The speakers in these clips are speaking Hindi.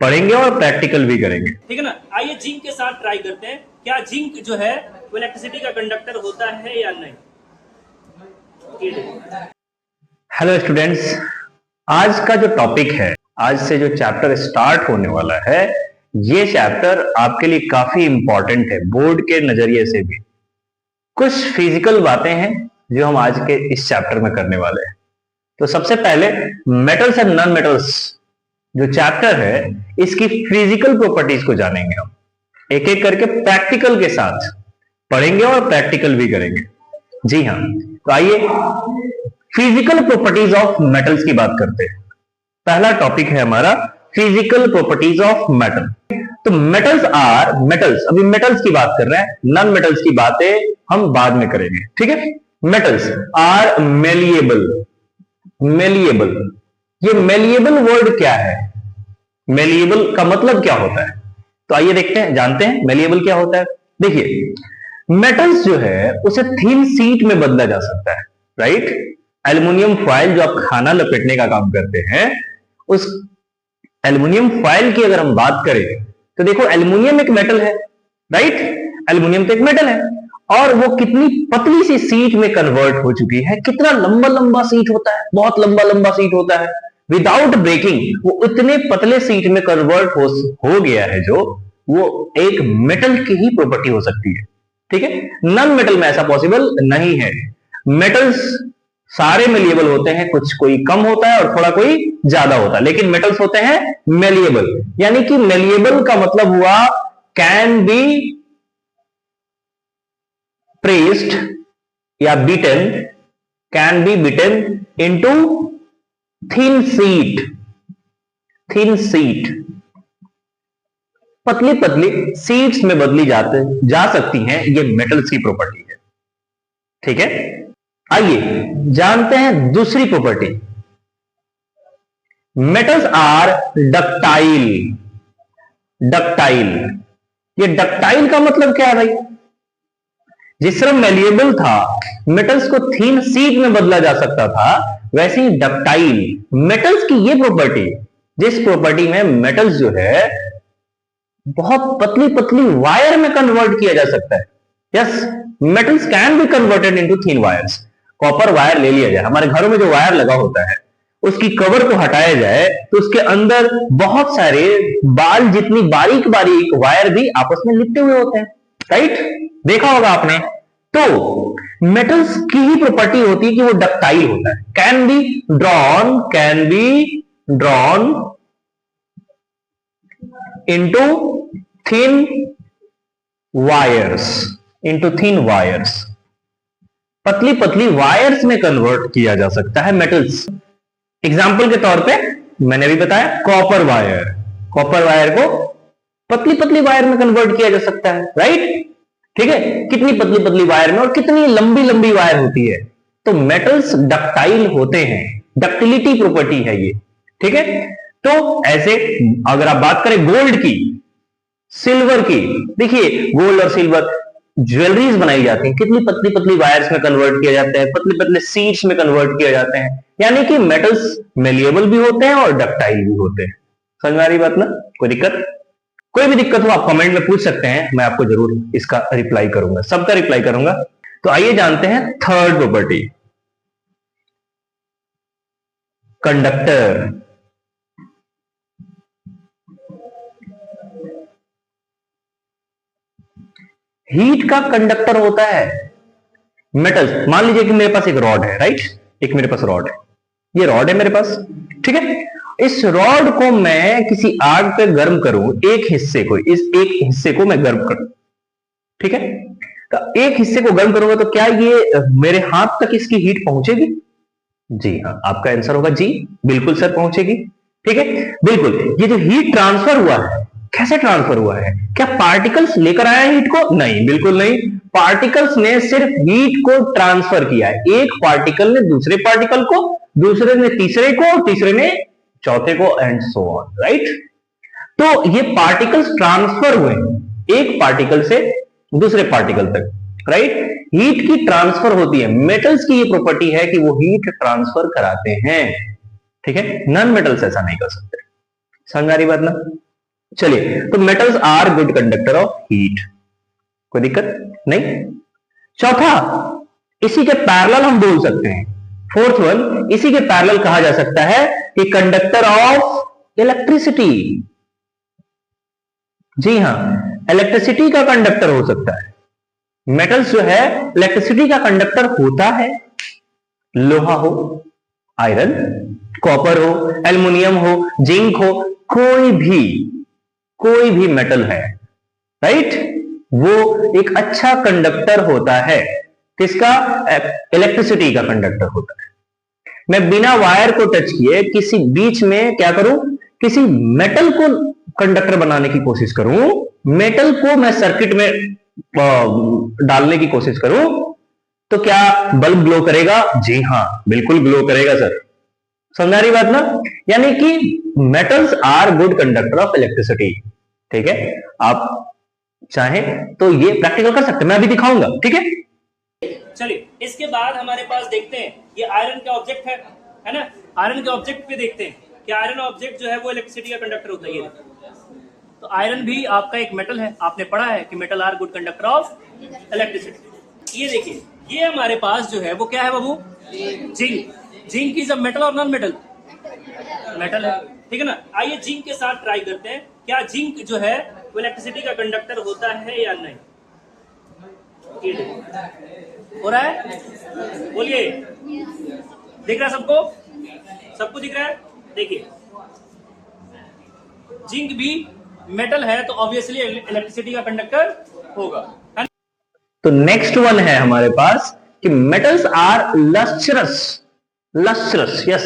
पढ़ेंगे और प्रैक्टिकल भी करेंगे। ठीक है ना। आइए जिंक के साथ ट्राई करते हैं, क्या जिंक जो है वो इलेक्ट्रिसिटी का कंडक्टर होता है या नहीं। हेलो स्टूडेंट्स, आज का जो टॉपिक है, आज से जो चैप्टर स्टार्ट होने वाला है, ये चैप्टर आपके लिए काफी इंपॉर्टेंट है बोर्ड के नजरिए से भी। कुछ फिजिकल बातें हैं जो हम आज के इस चैप्टर में करने वाले हैं। तो सबसे पहले मेटल्स एंड नॉन मेटल्स जो चैप्टर है, इसकी फिजिकल प्रॉपर्टीज को जानेंगे हम एक एक करके, प्रैक्टिकल के साथ पढ़ेंगे और प्रैक्टिकल भी करेंगे। जी हाँ, तो आइए फिजिकल प्रॉपर्टीज ऑफ मेटल्स की बात करते हैं। पहला टॉपिक है हमारा फिजिकल प्रॉपर्टीज ऑफ मेटल। तो मेटल्स आर मेटल्स, अभी मेटल्स की बात कर रहे हैं, नॉन मेटल्स की बातें हम बाद में करेंगे, ठीक है। Metals are malleable. मेलिएबल, ये मेलिएबल वर्ड क्या है, मेलिएबल का मतलब क्या होता है, तो आइए देखते हैं, जानते हैं मेलिएबल क्या होता है। देखिए, मेटल्स जो है उसे थिन शीट में बदला जा सकता है, राइट। एल्युमिनियम फॉयल जो आप खाना लपेटने का काम करते हैं, उस एल्युमिनियम फॉयल की अगर हम बात करें तो देखो, एल्युमिनियम एक मेटल है, राइट। एल्युमिनियम तो एक मेटल है और वो कितनी पतली सी शीट में कन्वर्ट हो चुकी है। कितना लंबा लंबा शीट होता है, बहुत लंबा लंबा शीट होता है। विदाउट ब्रेकिंग वो इतने पतले शीट में कन्वर्ट हो गया है, जो वो एक मेटल की ही प्रॉपर्टी हो सकती है, ठीक है। नॉन मेटल में ऐसा पॉसिबल नहीं है। मेटल्स सारे मेलिएबल होते हैं, कुछ कोई कम होता है और थोड़ा कोई ज्यादा होता है, लेकिन मेटल्स होते हैं मेलिएबल। यानी कि मेलिएबल का मतलब हुआ कैन बी प्रेस्ड या beaten, can be beaten into thin sheet. Thin sheet, पतली पतली शीट्स में बदली जा सकती हैं, ये मेटल्स की प्रॉपर्टी है, ठीक है। आइए जानते हैं दूसरी property. Metals are ductile. Ductile, ये डक्टाइल का मतलब क्या है भाई, जिस तरह मेलिएबल था, मेटल्स को थिन शीट में बदला जा सकता था, वैसे ही डक्टाइल मेटल्स की ये प्रॉपर्टी, जिस प्रॉपर्टी में मेटल्स जो है बहुत पतली पतली वायर में कन्वर्ट किया जा सकता है। Yes, metals can be converted into thin wires. Copper wire ले लिया जाए, हमारे घरों में जो वायर लगा होता है उसकी कवर को हटाया जाए तो उसके अंदर बहुत सारे बाल जितनी बारीक बारीक वायर भी आपस में लिपटे हुए होते हैं, राइट, देखा होगा आपने। तो मेटल्स की ही प्रॉपर्टी होती है कि वो डक्टाइल होता है, can be drawn into thin wires, पतली पतली वायर्स में कन्वर्ट किया जा सकता है मेटल्स। एग्जाम्पल के तौर पे मैंने भी बताया कॉपर वायर, कॉपर वायर को पतली पतली वायर में कन्वर्ट किया जा सकता है, राइट, ठीक है। कितनी पतली पतली वायर में और कितनी लंबी लंबी वायर होती है। तो मेटल्स डक्टाइल होते हैं, डक्टिलिटी प्रॉपर्टी है ये, ठीक है। तो ऐसे अगर आप बात करें गोल्ड की, सिल्वर की, देखिए गोल्ड और सिल्वर ज्वेलरीज बनाई जाती हैं, कितनी पतली पतली वायर्स में कन्वर्ट किया जाता है, पतले पतले शीट्स में कन्वर्ट किया जाते हैं। यानी कि मेटल्स मेलिएबल भी होते हैं और डक्टाइल भी होते हैं। समझ में आ रही बात ना, कोई दिक्कत? कोई भी दिक्कत हो आप कमेंट में पूछ सकते हैं, मैं आपको जरूर इसका रिप्लाई करूंगा, सबका रिप्लाई करूंगा। तो आइए जानते हैं थर्ड प्रॉपर्टी, कंडक्टर। हीट का कंडक्टर होता है मेटल्स। मान लीजिए कि मेरे पास एक रॉड है, राइट, एक मेरे पास रॉड है, ये रॉड है मेरे पास, ठीक है। इस रॉड को मैं किसी आग पे गर्म करूं, एक हिस्से को, इस एक हिस्से को मैं गर्म करूं, ठीक है। तो एक हिस्से को गर्म करूंगा तो क्या ये मेरे हाथ तक इसकी हीट पहुंचेगी? जी हाँ, आपका आंसर होगा जी, बिल्कुल सर पहुंचेगी, ठीक है, बिल्कुल। ये जो हीट ट्रांसफर हुआ है, कैसे ट्रांसफर हुआ है? क्या पार्टिकल्स लेकर आया हीट को? नहीं, बिल्कुल नहीं। पार्टिकल्स ने सिर्फ हीट को ट्रांसफर किया है। एक पार्टिकल ने दूसरे पार्टिकल को, दूसरे ने तीसरे को, तीसरे ने चौथे को, एंड सो ऑन, राइट। तो ये पार्टिकल्स ट्रांसफर हुए एक पार्टिकल से दूसरे पार्टिकल तक, राइट। हीट की ट्रांसफर होती है, मेटल्स की ये प्रॉपर्टी है कि वो हीट ट्रांसफर कराते हैं, ठीक है। नॉन मेटल्स ऐसा नहीं कर सकते। समझ आ रही बात ना? चलिए, तो metals are good conductor of heat, कोई दिक्कत नहीं। चौथा, इसी के पैरेलल हम बोल सकते हैं, फोर्थ वन, इसी के पैरेलल कहा जा सकता है कि कंडक्टर ऑफ इलेक्ट्रिसिटी। जी हां, इलेक्ट्रिसिटी का कंडक्टर हो सकता है। मेटल्स जो है इलेक्ट्रिसिटी का कंडक्टर होता है। लोहा हो, आयरन, कॉपर हो, एल्युमिनियम हो, जिंक हो, कोई भी मेटल है, राइट, वो एक अच्छा कंडक्टर होता है। किसका? इलेक्ट्रिसिटी का कंडक्टर होता है। मैं बिना वायर को टच किए किसी बीच में क्या करूं, किसी मेटल को कंडक्टर बनाने की कोशिश करूं, मेटल को मैं सर्किट में डालने की कोशिश करूं, तो क्या बल्ब ग्लो करेगा? जी हां, बिल्कुल ग्लो करेगा सर। समझा रही बात ना? यानी कि metals are good conductor of electricity. ठीक है, आप चाहें तो ये प्रैक्टिकल कर सकते हैं, मैं अभी दिखाऊंगा। ठीक है, चलिए इसके बाद हमारे पास देखते हैं ये आयरन का ऑब्जेक्ट है ना। आयरन के ऑब्जेक्ट पे देखते हैं कि आयरन ऑब्जेक्ट जो है वो इलेक्ट्रिसिटी का कंडक्टर होता है। ये तो आयरन भी आपका एक मेटल है, आपने पढ़ा है कि metal are good conductor of electricity. ये देखिए, ये हमारे पास जो है वो क्या है बाबू? Zinc. Zinc is a metal और नॉन मेटल? मेटल है, ठीक है ना। आइए जिंक के साथ ट्राई करते हैं, क्या जिंक जो है वो इलेक्ट्रिसिटी का कंडक्टर होता है या नहीं। हो रहा है? बोलिए, दिख रहा है सबको? सबको दिख रहा है? देखिए, जिंक भी मेटल है तो ऑब्वियसली इलेक्ट्रिसिटी का कंडक्टर होगा। तो नेक्स्ट वन है हमारे पास कि metals are lustrous. Lustrous, yes.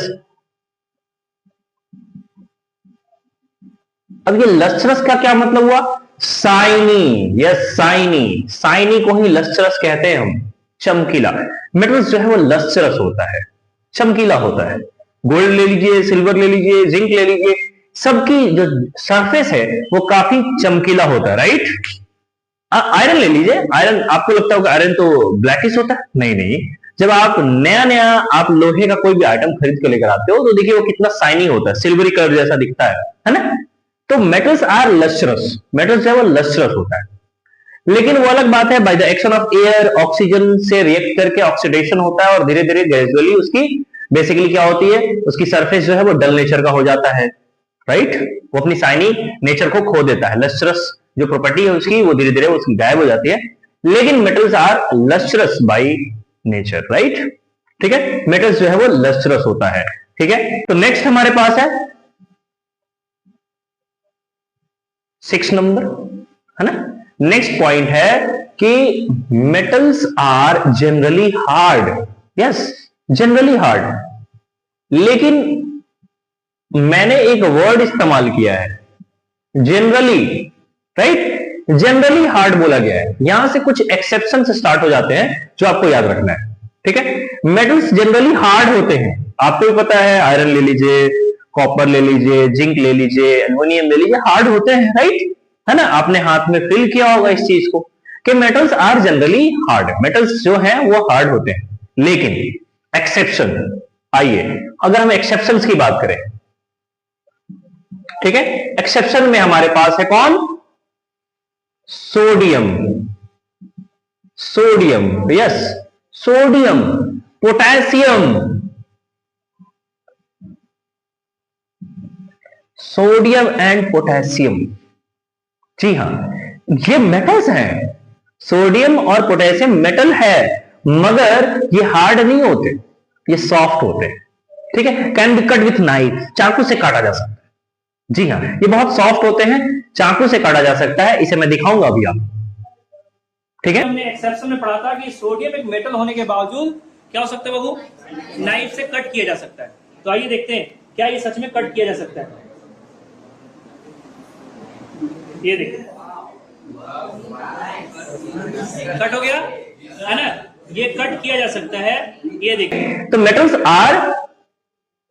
अब ये लस्ट्रस का क्या मतलब हुआ? Shiny, yes, shiny. शाइनी को ही लस्ट्रस कहते हैं हम, चमकीला। मेटल्स जो है वो लस्ट्रस होता है, चमकीला होता है। गोल्ड ले लीजिए, सिल्वर ले लीजिए, जिंक ले लीजिए, सबकी जो सरफेस है वो काफी चमकीला होता है, राइट। आयरन ले लीजिए, आयरन आपको लगता होगा आयरन तो ब्लैकिश होता है, नहीं नहीं। जब आप नया आप लोहे का कोई भी आइटम खरीद के लेकर आते हो तो देखिए वो कितना शाइनी होता है, सिल्वरी कलर जैसा दिखता है ना। तो मेटल्स आर लस्ट्रस, मेटल्स जो है वो लस्ट्रस होता है। लेकिन वो अलग बात है, by the action of air, oxygen से रिएक्ट करके ऑक्सीडेशन होता है और धीरे धीरे ग्रेजुअली उसकी बेसिकली क्या होती है, उसकी सरफेस जो है वो डल नेचर का हो जाता है, राइट। वो अपनी शाइनी नेचर को खो देता है, लस्ट्रस जो प्रॉपर्टी है उसकी वो धीरे धीरे उसकी गायब हो जाती है। लेकिन metals are lustrous by nature, right. ठीक है, मेटल्स जो है वो लस्ट्रस होता है। ठीक है, तो नेक्स्ट हमारे पास है 6 नंबर, है ना। नेक्स्ट पॉइंट है कि metals are generally hard. Yes, generally hard. लेकिन मैंने एक वर्ड इस्तेमाल किया है, जनरली, राइट। जनरली हार्ड बोला गया है, यहां से कुछ एक्सेप्शन स्टार्ट हो जाते हैं जो आपको याद रखना है। ठीक है, मेटल्स जनरली हार्ड होते हैं, आपको भी पता है। आयरन ले लीजिए, कॉपर ले लीजिए, जिंक ले लीजिए, एल्युमिनियम ले लीजिए, हार्ड होते हैं, राइट, है ना। आपने हाथ में फील किया होगा इस चीज को कि metals are generally hard. Metals जो हैं वो हार्ड होते हैं, लेकिन एक्सेप्शन, आइए अगर हम एक्सेप्शंस की बात करें, ठीक है, एक्सेप्शन में हमारे पास है कौन? Sodium. Sodium, yes, sodium, potassium. Sodium and potassium, जी हां, ये मेटल्स हैं। सोडियम और पोटेशियम मेटल है, मगर ये हार्ड नहीं होते, ये सॉफ्ट होते हैं। ठीक है, can be cut with knife, चाकू से काटा जा सकता है। जी हाँ, ये बहुत सॉफ्ट होते हैं, चाकू से काटा जा सकता है, इसे मैं दिखाऊंगा अभी आपको। ठीक है, हमने एक्सेप्शन में पढ़ा था कि सोडियम एक मेटल होने के बावजूद क्या हो सकता है बाबू? नाइफ से कट किया जा सकता है। तो आइए देखते हैं क्या ये सच में कट किया जा सकता है। ये देखिए, कट हो गया है ना, ये कट किया जा सकता है। ये देखिए, तो मेटल्स आर,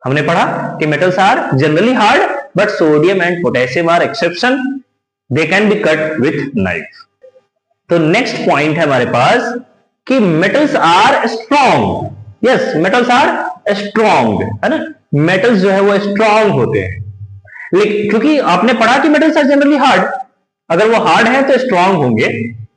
हमने पढ़ा कि metals are generally hard but sodium and potassium are exception, they can be cut with knife. तो नेक्स्ट पॉइंट है हमारे पास कि metals are strong. Yes, metals are strong, है ना। मेटल्स जो है वो स्ट्रॉन्ग होते हैं। लेकिन क्योंकि आपने पढ़ा कि मेटल्स आर जनरली हार्ड, अगर वो हार्ड है तो स्ट्रांग होंगे,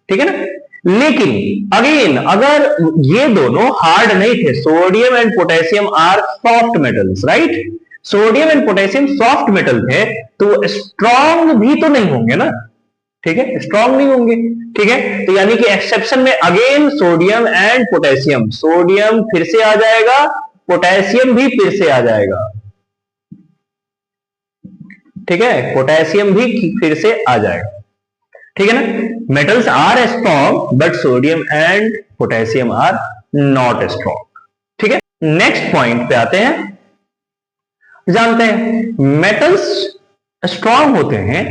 ठीक है ना। लेकिन अगेन अगर ये दोनों हार्ड नहीं थे, sodium and potassium are soft metals, right, sodium and potassium soft metal थे, तो स्ट्रांग भी तो नहीं होंगे ना, ठीक है, स्ट्रांग नहीं होंगे, ठीक है। तो यानी कि एक्सेप्शन में again sodium and potassium, sodium फिर से आ जाएगा, पोटेशियम भी फिर से आ जाएगा, ठीक है, पोटेशियम भी फिर से आ जाएगा, ठीक है ना। Metals are strong but sodium and potassium are not strong, ठीक है। नेक्स्ट पॉइंट पे आते हैं, जानते हैं मेटल्स स्ट्रॉन्ग होते हैं,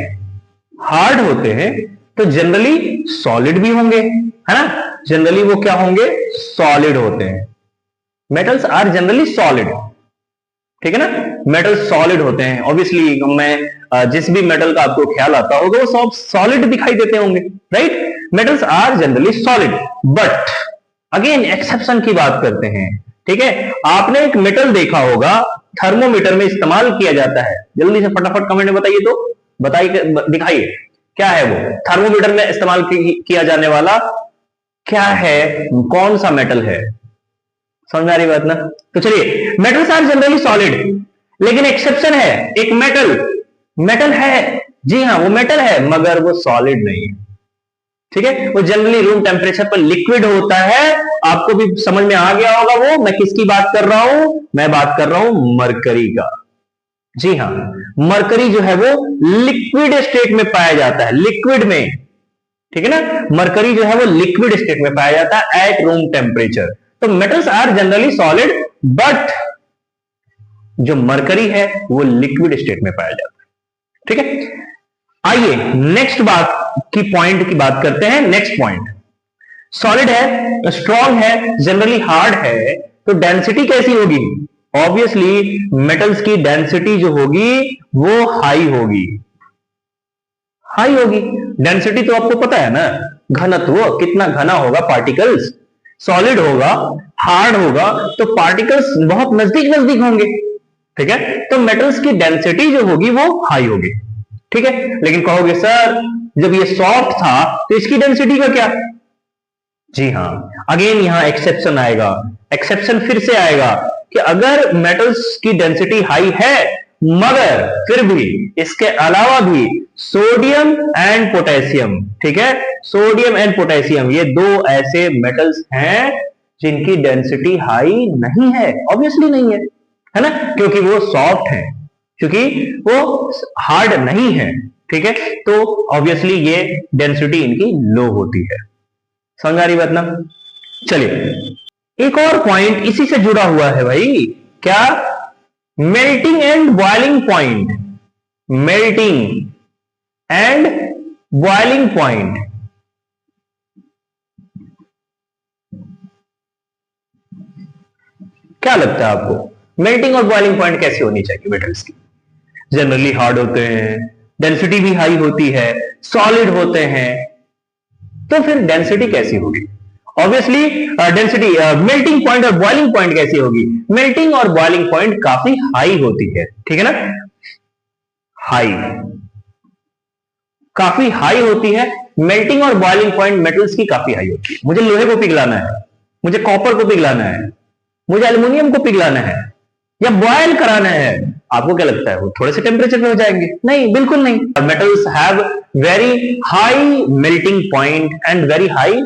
हार्ड होते हैं, तो जनरली सॉलिड भी होंगे, है ना, जनरली वो क्या होंगे, सॉलिड होते हैं, मेटल्स आर जनरली सॉलिड, ठीक है ना, मेटल सॉलिड होते हैं। ऑब्वियसली मैं जिस भी मेटल का आपको ख्याल आता होगा वो सब सॉलिड दिखाई देते होंगे, right, metals are generally solid, but again exception की बात करते हैं, ठीक है। आपने एक मेटल देखा होगा थर्मोमीटर में इस्तेमाल किया जाता है, जल्दी से फटाफट कमेंट में बताइए, तो बताइए, दिखाइए क्या है वो थर्मोमीटर में इस्तेमाल किया जाने वाला, क्या है, कौन सा मेटल है, समझ में आ रही बात ना। तो चलिए, मेटल्स आर जनरली सॉलिड, लेकिन एक्सेप्शन है, एक मेटल है, जी हाँ वो मेटल है, मगर वो सॉलिड नहीं है, ठीक है, वो जनरली रूम टेम्परेचर पर लिक्विड होता है। आपको भी समझ में आ गया होगा वो मैं किसकी बात कर रहा हूं, मैं बात कर रहा हूं मरकरी का, जी हाँ, मरकरी जो है वो लिक्विड स्टेट में पाया जाता है, लिक्विड में, ठीक है ना, मरकरी जो है वो लिक्विड स्टेट में पाया जाता है एट रूम टेम्परेचर। तो metals are generally solid, but जो मरकरी है वो लिक्विड स्टेट में पाया जाता है, ठीक है। आइए नेक्स्ट बात की पॉइंट की बात करते हैं। नेक्स्ट पॉइंट, सॉलिड है, स्ट्रॉन्ग है, जनरली हार्ड है, तो डेंसिटी कैसी होगी, ऑब्वियसली मेटल्स की डेंसिटी जो होगी वो हाई होगी, हाई होगी। डेंसिटी तो आपको पता है ना, घनत्व कितना घना होगा पार्टिकल्स, सॉलिड होगा, हार्ड होगा, तो पार्टिकल्स बहुत नजदीक नजदीक होंगे, ठीक है, तो मेटल्स की डेंसिटी जो होगी वो हाई होगी, ठीक है। लेकिन कहोगे सर जब ये सॉफ्ट था तो इसकी डेंसिटी का क्या, जी हां, अगेन यहां एक्सेप्शन आएगा, एक्सेप्शन फिर से आएगा कि अगर मेटल्स की डेंसिटी हाई है मगर फिर भी इसके अलावा भी सोडियम एंड पोटेशियम, ठीक है, सोडियम एंड पोटेशियम ये दो ऐसे मेटल्स हैं जिनकी डेंसिटी हाई नहीं है, ऑब्वियसली नहीं है ना, क्योंकि वो सॉफ्ट है, क्योंकि वो हार्ड नहीं है, ठीक है, तो ऑब्वियसली ये डेंसिटी इनकी लो होती है, समझ आ रही बात ना। चलिए एक और पॉइंट इसी से जुड़ा हुआ है भाई, क्या, melting and boiling point, melting and boiling point, क्या लगता है आपको, मेल्टिंग और बॉइलिंग पॉइंट कैसी होनी चाहिए मेटल्स की, जनरली हार्ड होते हैं, डेंसिटी भी हाई होती है, सॉलिड होते हैं, तो फिर डेंसिटी कैसी होगी, ऑब्वियसली डेंसिटी, मेल्टिंग पॉइंट और बॉइलिंग पॉइंट कैसी होगी, मेल्टिंग और बॉइलिंग पॉइंट काफी हाई होती है, ठीक है ना, हाई, काफी हाई होती है, मेल्टिंग और बॉइलिंग पॉइंट मेटल्स की काफी हाई होती है। मुझे लोहे को पिघलाना है, मुझे कॉपर को पिघलाना है, मुझे एल्युमिनियम को पिघलाना है या बॉयल कराना है, आपको क्या लगता है वो थोड़े से टेम्परेचर पे हो जाएंगे, नहीं, बिल्कुल नहीं। Metals have very high melting point and very high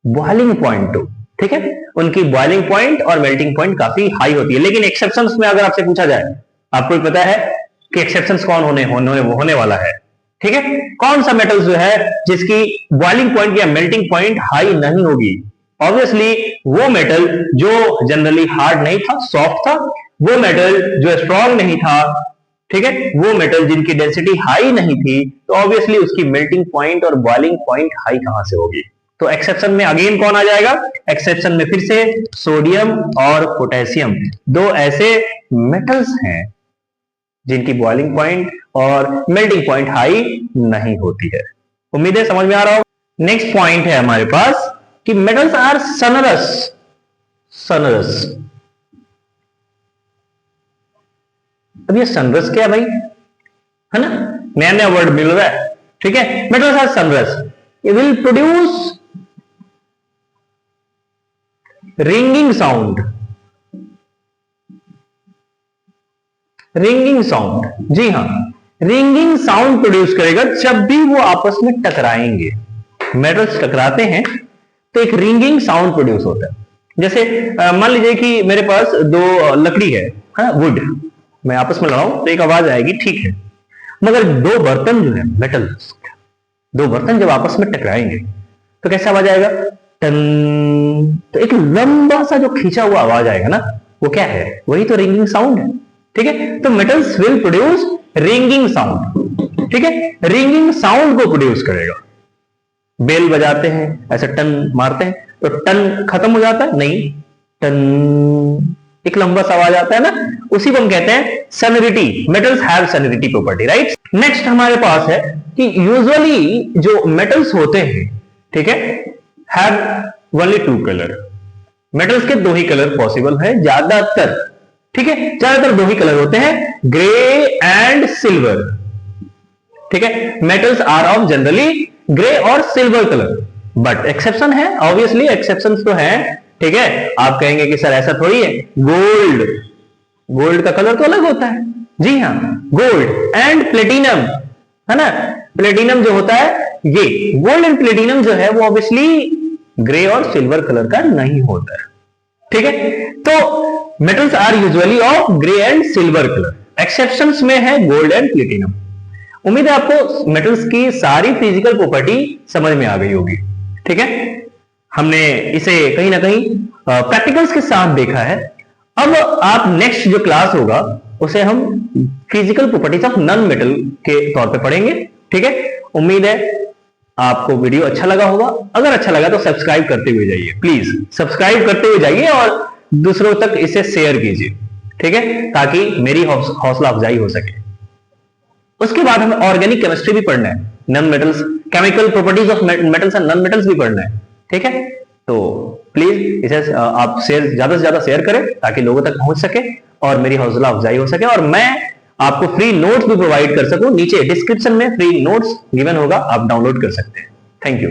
boiling point two, ठीक है, उनकी बॉइलिंग पॉइंट और मेल्टिंग पॉइंट काफी हाई होती है। लेकिन एक्सेप्शंस में अगर आपसे पूछा जाए, आपको पता है कि एक्सेप्शंस कौन होने वाला है, ठीक है, कौन सा मेटल जो है जिसकी बॉइलिंग पॉइंट या मेल्टिंग पॉइंट हाई नहीं होगी, ऑब्वियसली वो मेटल जो जनरली हार्ड नहीं था, सॉफ्ट था, वो मेटल जो स्ट्रॉन्ग नहीं था, ठीक है, वो मेटल जिनकी डेंसिटी हाई नहीं थी, तो ऑब्वियसली उसकी मेल्टिंग पॉइंट और बॉइलिंग पॉइंट हाई कहां से होगी। तो एक्सेप्शन में अगेन कौन आ जाएगा, एक्सेप्शन में फिर से सोडियम और पोटेशियम, दो ऐसे मेटल्स हैं जिनकी बॉइलिंग पॉइंट और मेल्टिंग पॉइंट हाई नहीं होती है। उम्मीद है समझ में आ रहा हो। नेक्स्ट पॉइंट है हमारे पास कि मेटल्स आर सनरस, सनरस, अब ये सनरस क्या भाई, है ना, नया नया वर्ड मिल रहा है, ठीक है। Metals have sonorous, it will produce ringing sound, ringing sound, जी हाँ, रिंगिंग साउंड प्रोड्यूस करेगा जब भी वो आपस में टकराएंगे। मेटल्स टकराते हैं तो एक रिंगिंग साउंड प्रोड्यूस होता है। जैसे मान लीजिए कि मेरे पास दो लकड़ी है, वुड, मैं आपस में लड़ाऊं तो एक आवाज आएगी, ठीक है, मगर दो बर्तन जो है मेटल्स, दो बर्तन जब आपस में टकराएंगे तो कैसा आवाज आएगा, टन, तो एक लंबा सा जो खींचा हुआ आवाज आएगा ना, वो क्या है, वही तो रिंगिंग साउंड है, ठीक है। तो metals will produce ringing sound, ठीक है, रिंगिंग साउंड को प्रोड्यूस करेगा। बेल बजाते हैं, ऐसे टन मारते हैं तो टन खत्म हो जाता है, नहीं, टन एक लंबा सा आवाज आता है ना, उसी को हम कहते हैं sonority. Metals have sonority property, right. Next हमारे पास है कि यूजुअली जो मेटल्स होते हैं, ठीक है, हैव ओनली टू कलर। मेटल्स के दो ही कलर पॉसिबल है ज्यादातर, ठीक है, ज्यादातर दो ही कलर होते हैं, ग्रे एंड सिल्वर, ठीक है। Metals are of generally grey और सिल्वर कलर, बट एक्सेप्शन है, ऑब्वियसली एक्सेप्शंस तो हैं, ठीक है। आप कहेंगे कि सर ऐसा थोड़ी है, गोल्ड, गोल्ड का कलर तो अलग होता है, जी हाँ, गोल्ड एंड प्लेटिनम, है ना, प्लेटिनम जो होता है, ये गोल्ड एंड प्लेटिनम जो है वो ऑब्वियसली ग्रे और सिल्वर कलर का नहीं होता है, ठीक है। तो metals are usually of grey and silver colour, exceptions में है गोल्ड एंड प्लेटिनम। उम्मीद है आपको मेटल्स की सारी फिजिकल प्रॉपर्टी समझ में आ गई होगी, ठीक है। हमने इसे कहीं ना कहीं प्रैक्टिकल्स के साथ देखा है। अब आप नेक्स्ट जो क्लास होगा उसे हम physical properties of non metal के तौर पे पढ़ेंगे, ठीक है। उम्मीद है आपको वीडियो अच्छा लगा होगा। अगर अच्छा लगा तो सब्सक्राइब करते हुए जाइए, प्लीज सब्सक्राइब करते हुए जाइए और दूसरों तक इसे शेयर कीजिए, ठीक है, ताकि मेरी हौसला अफजाई हो सके। उसके बाद हमें ऑर्गेनिक केमिस्ट्री भी पढ़ना है, non metals, chemical properties of metals and non metals भी पढ़ना है, ठीक है। तो प्लीज इसे आप ज्यादा से ज्यादा शेयर करें ताकि लोगों तक पहुंच सके और मेरी हौसला अफजाई हो सके और मैं आपको फ्री नोट्स भी प्रोवाइड कर सकूं। नीचे डिस्क्रिप्शन में फ्री नोट्स गिवन होगा, आप डाउनलोड कर सकते हैं। Thank you.